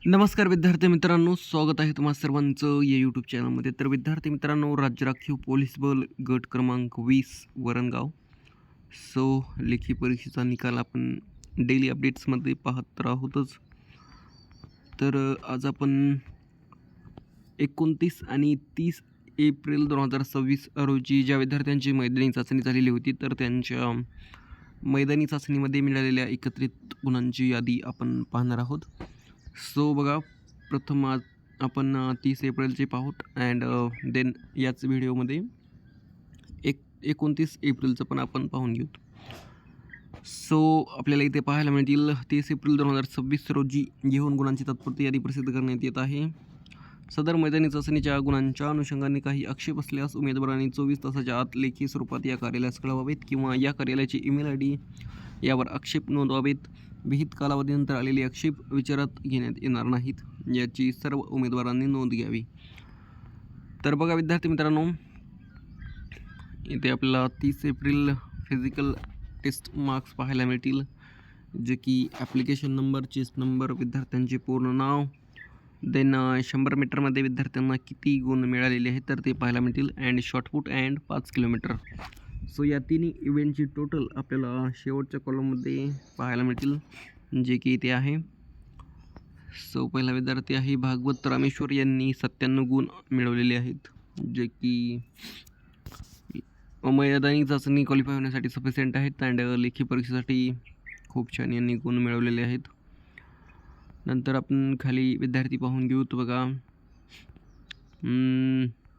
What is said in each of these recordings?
नमस्कार विद्यार्थी मित्रांनो, स्वागत आहे तुम्हा सर्वांचं या यूट्यूब चॅनलमध्ये. तर विद्यार्थी मित्रांनो, राज्य राखीव पोलीस बल गट क्रमांक 20 वरणगाव. लेखी परीक्षेचा निकाल आपण डेली अपडेट्समध्ये पाहत तर आहोतच. तर आज आपण 29 आणि 30 एप्रिल 2026 रोजी ज्या विद्यार्थ्यांची मैदानी चाचणी झालेली होती, तर त्यांच्या मैदानी चाचणीमध्ये मिळालेल्या एकत्रित गुणांची यादी आपण पाहणार आहोत. बघा, प्रथम आज आपण 30 एप्रिलचे पाहूत अँड देन याच व्हिडिओमध्ये 29 एप्रिलचं पण आपण पाहून घेऊ. आपल्याला इथे पाहायला मिळतील 30 एप्रिल 2026 रोजी घेऊन गुणांची तात्पुरती यादी प्रसिद्ध करण्यात येत आहे. सदर मैदानी चाचणीच्या गुणांच्या अनुषंगाने काही आक्षेप असल्यास उमेदवारांनी 24 तासाच्या आत लेखी स्वरूपात या कार्यालयास कळवावेत किंवा या कार्यालयाची ईमेल ID यावर आक्षेप नोंदवावेत. विहित कालावधीनंतर आलेले आक्षेप विचारात घेण्यात येणार नाहीत, याची सर्व उमेदवारांनी नोंद घ्यावी. तर बघा विद्यार्थी मित्रांनो, इथे आपल्याला 30 एप्रिल फिजिकल टेस्ट मार्क्स पाहायला मिळतील, जे की ॲप्लिकेशन नंबर, चेस्ट नंबर, विद्यार्थ्यांचे पूर्ण नाव, देन 100 मीटरमध्ये विद्यार्थ्यांना किती गुण मिळालेले आहेत तर ते पाहायला मिळतील, अँड शॉर्टपुट अँड 5 किलोमीटर. या तिन्ही इव्हेंटची टोटल आपल्याला शेवटच्या कॉलममध्ये पाहायला मिळतील, जे की इथे आहे. पहिला विद्यार्थी आहे भागवत रामेश्वर, यांनी 97 गुण मिळवलेले आहेत, जे की मैदानी चाचणी क्वालिफाय होण्यासाठी सफिशियंट आहेत. अँड लेखी परीक्षेसाठी खूप छान यांनी गुण मिळवलेले आहेत. नंतर आपण खाली विद्यार्थी पाहून घेऊ. तर बघा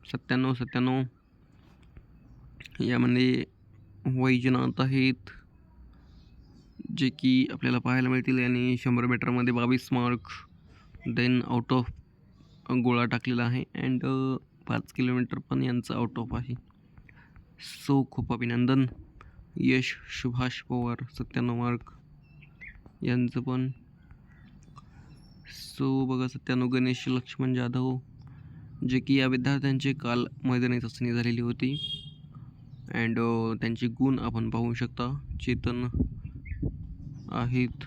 97 यामध्ये वैजनाथ आहेत, जे की आपल्याला पाहायला मिळतील. यांनी 100 मीटरमध्ये 22 मार्क, देन आउट ऑफ गोळा टाकलेला आहे, अँड 5 किलोमीटर पण यांचं आउट ऑफ आहे. खूप अभिनंदन. यश सुभाष पवार 97 मार्क यांचं पण. बघा 97 गणेश लक्ष्मण जाधव, जे की या विद्यार्थ्यांचे काल मैदानी चाचणी झालेली होती, अँड त्यांचे गुण आपण पाहू शकता. चेतन आहेत.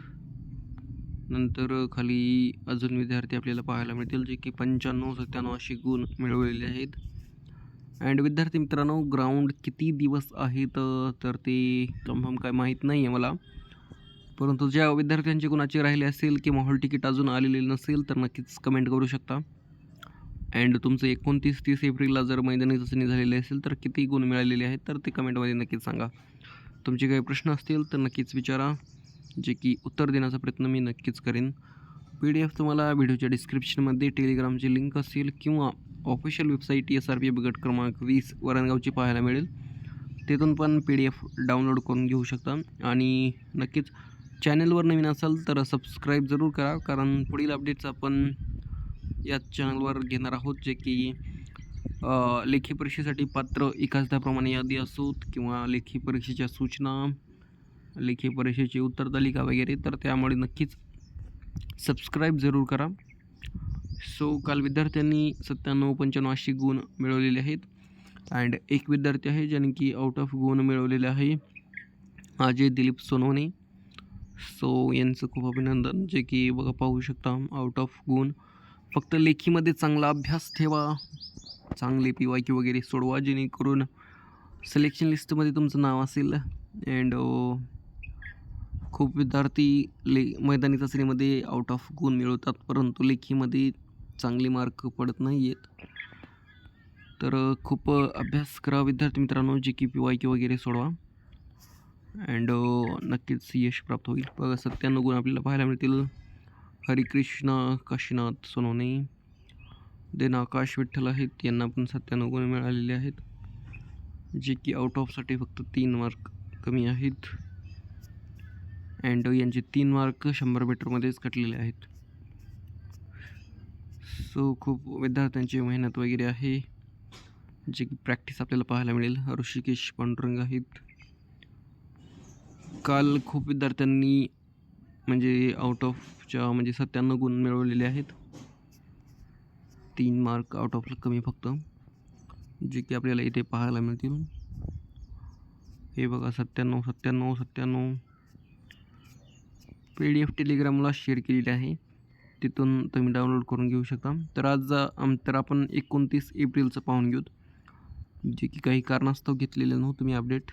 नंतर खाली अजून विद्यार्थी आपल्याला पाहायला मिळतील, जे की 95, 97 असे गुण मिळवलेले आहेत. अँड विद्यार्थी मित्रांनो, ग्राउंड किती दिवस आहेत तर ते कन्फर्म काय माहीत नाही आहे मला, परंतु ज्या विद्यार्थ्यांचे गुणाचे राहिले असेल किंवा हॉल तिकीट अजून आलेले नसेल तर नक्कीच कमेंट करू शकता. अँड तुमचं 29-30 एप्रिलला जर मैदानी चाचणी झालेली असेल तर किती गुण मिळालेले आहेत तर ते कमेंटमध्ये नक्कीच सांगा. तुमचे काही प्रश्न असतील तर नक्कीच विचारा, जे की उत्तर देण्याचा प्रयत्न मी नक्कीच करेन. PDF तुम्हाला व्हिडिओच्या डिस्क्रिप्शनमध्ये टेलिग्रामची लिंक असेल किंवा ऑफिशियल वेबसाईट SRPF गट क्रमांक 20 वरणगावची पाहायला मिळेल. तिथून पण PDF डाउनलोड करून घेऊ शकता. आणि नक्कीच चॅनलवर नवीन असाल तर सबस्क्राईब जरूर करा, कारण पुढील अपडेट्स आपण याच चॅनलवर घेणार आहोत, जे की लेखी परीक्षेसाठी पात्र इकासदाप्रमाणे यादी असोत किंवा लेखी परीक्षेच्या सूचना, लेखी परीक्षेची उत्तरतालिका वगैरे, तर त्यामुळे नक्कीच सबस्क्राईब जरूर करा. काल विद्यार्थ्यांनी 97, 95 अशी गुण मिळवलेले आहेत. अँड एक विद्यार्थी आहे ज्याने की आउट ऑफ गुण मिळवलेले आहे, अजय दिलीप सोनवणे. यांचं खूप अभिनंदन, जे की बघा पाहू शकता आउट ऑफ गुण. फक्त लेखीमध्ये चांगला अभ्यास ठेवा, चांगले PYQ वगैरे सोडवा, जेणेकरून सिलेक्शन लिस्टमध्ये तुमचं नाव असेल. अँड खूप विद्यार्थी मैदानी चाचणीमध्ये आउट ऑफ गुण मिळवतात, परंतु लेखीमध्ये चांगले मार्क पडत नाही आहेत. तर खूप अभ्यास करा विद्यार्थी मित्रांनो, जे की PYQ वगैरे सोडवा, अँड नक्कीच यश प्राप्त होईल. बघा 97 गुण आपल्याला पाहायला मिळतील. हरिकृष्णा काशीनाथ सोनवणे, देन आकाश विठ्ठल आहेत, यांना पण 97 गुण मिळालेले आहेत, जे की आउट ऑफसाठी फक्त 3 मार्क कमी आहेत. अँड यांचे 3 मार्क 100 मीटरमध्येच कटलेले आहेत. खूप विद्यार्थ्यांची मेहनत वगैरे आहे, जे की प्रॅक्टिस आपल्याला पाहायला मिळेल. ऋषिकेश पांडुरंग आहेत. काल खूप विद्यार्थ्यांनी म्हणजे आउट ऑफच्या 97 गुण मिळवलेले आहेत, 3 मार्क आउट ऑफला कमी फक्त, जे की आपल्याला इथे पाहायला मिळतील. हे बघा 97 PDF टेलिग्रामला शेअर केलेले आहे. तिथून तुम्ही डाउनलोड करून घेऊ शकता. तर आज तर आपण 29 एप्रिलचं पाहून घेऊत, जे की काही कारणास्तव घेतलेलं नव्हतं मी अपडेट.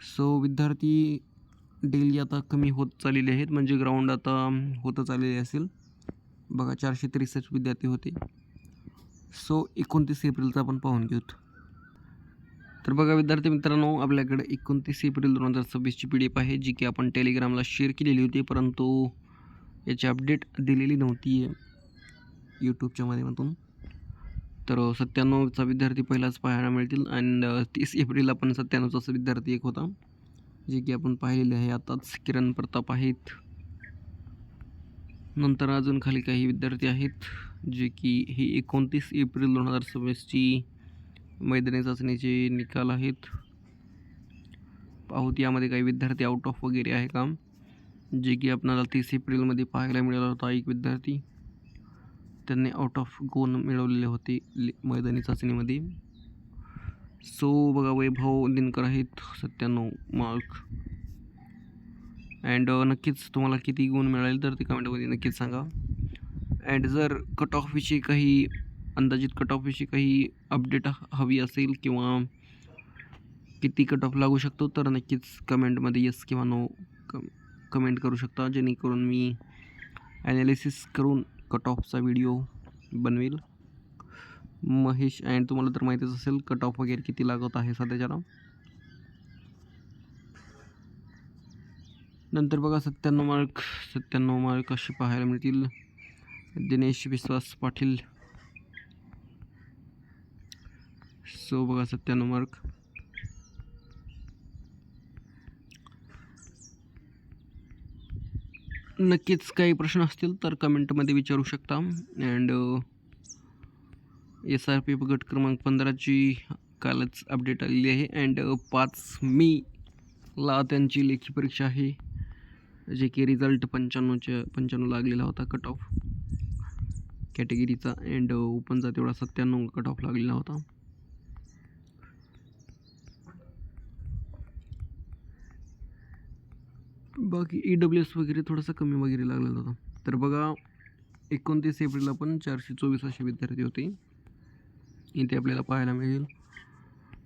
सो विद्यार्थी डेली आता कमी होत चाललेले आहेत, म्हणजे ग्राउंड आता होतं चाललेले असेल. बघा 463 विद्यार्थी होते. सो 29 एप्रिलचं आपण पाहून घेऊत. तर बघा विद्यार्थी मित्रांनो, आपल्याकडे 29 एप्रिल 2026ची PDF आहे, जी की आपण टेलिग्रामला शेअर केलेली होती, परंतु याची अपडेट दिलेली नव्हती आहे यूट्यूबच्या माध्यमातून. तर 97चा विद्यार्थी पहिलाच पाहायला मिळतील आणि 30 एप्रिलला पण 97चा विद्यार्थी एक होता, जे की आपण पाहिलेले आहे आताच. किरण प्रताप आहेत. नंतर अजून खाली काही विद्यार्थी आहेत, जे की ही 29 एप्रिल 2026ची मैदानी चाचणीचे निकाल आहेत. पाहूत यामध्ये काही विद्यार्थी आउट ऑफ वगैरे आहे का, जे की आपल्याला 30 एप्रिलमध्ये पाहायला मिळाला होता. एक विद्यार्थी त्यांनी आउट ऑफ गुण मिळवलेले होते मैदानी चाचणीमध्ये. सो बघा वैभव दिनकर आहेत 97 मार्क. अँड नक्कीच तुम्हाला किती गुण मिळाले तर ते कमेंटमध्ये नक्कीच सांगा. अँड जर कट ऑफविषयी काही अंदाजित कट ऑफविषयी काही अपडेट हवी असेल किंवा किती कट ऑफ लागू शकतो तर नक्कीच कमेंटमध्ये येस किंवा नो कमेंट करू शकता, जेणेकरून मी ॲनालिसिस करून कट ऑफचा व्हिडिओ बनवेल. महेश अँड तुम्हाला तर माहितीच असेल कट ऑफ वगैरे किती लागत आहे सध्याच्याला. नंतर बघा 97 मार्क असे पाहायला मिळतील. दिनेश विश्वास पाटील. सो बघा 97 मार्क. नक्कीच काही प्रश्न असतील तर कमेंटमध्ये विचारू शकता. अँड SRP गट क्रमांक 15ची कालच अपडेट आलेली आहे. अँड 5 मेला त्यांची लेखी परीक्षा आहे, जे की रिझल्ट 95 लागलेला होता कट ऑफ कॅटेगरीचा. अँड ओपनचा तेवढा 97 कट ऑफ लागलेला होता. बाकी EWS वगैरे थोडासा कमी वगैरे लागलेला होता. तर बघा 29 एप्रिलला पण 424 असे विद्यार्थी होते. इथे आपल्याला पाहायला मिळेल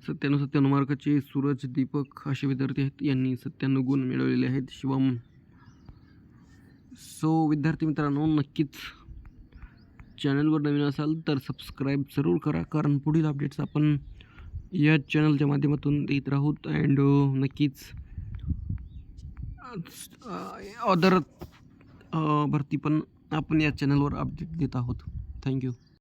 97 मार्काचे सूरज दीपक असे विद्यार्थी आहेत, यांनी 97 गुण मिळवलेले आहेत. शिवम. सो विद्यार्थी मित्रांनो, नक्कीच चॅनलवर नवीन असाल तर सबस्क्राईब जरूर करा, कारण पुढील अपडेट्स आपण या चॅनलच्या माध्यमातून देत राहूत. अँड नक्कीच अदर भरती पण आपण या चॅनलवर अपडेट देत आहोत. थँक्यू.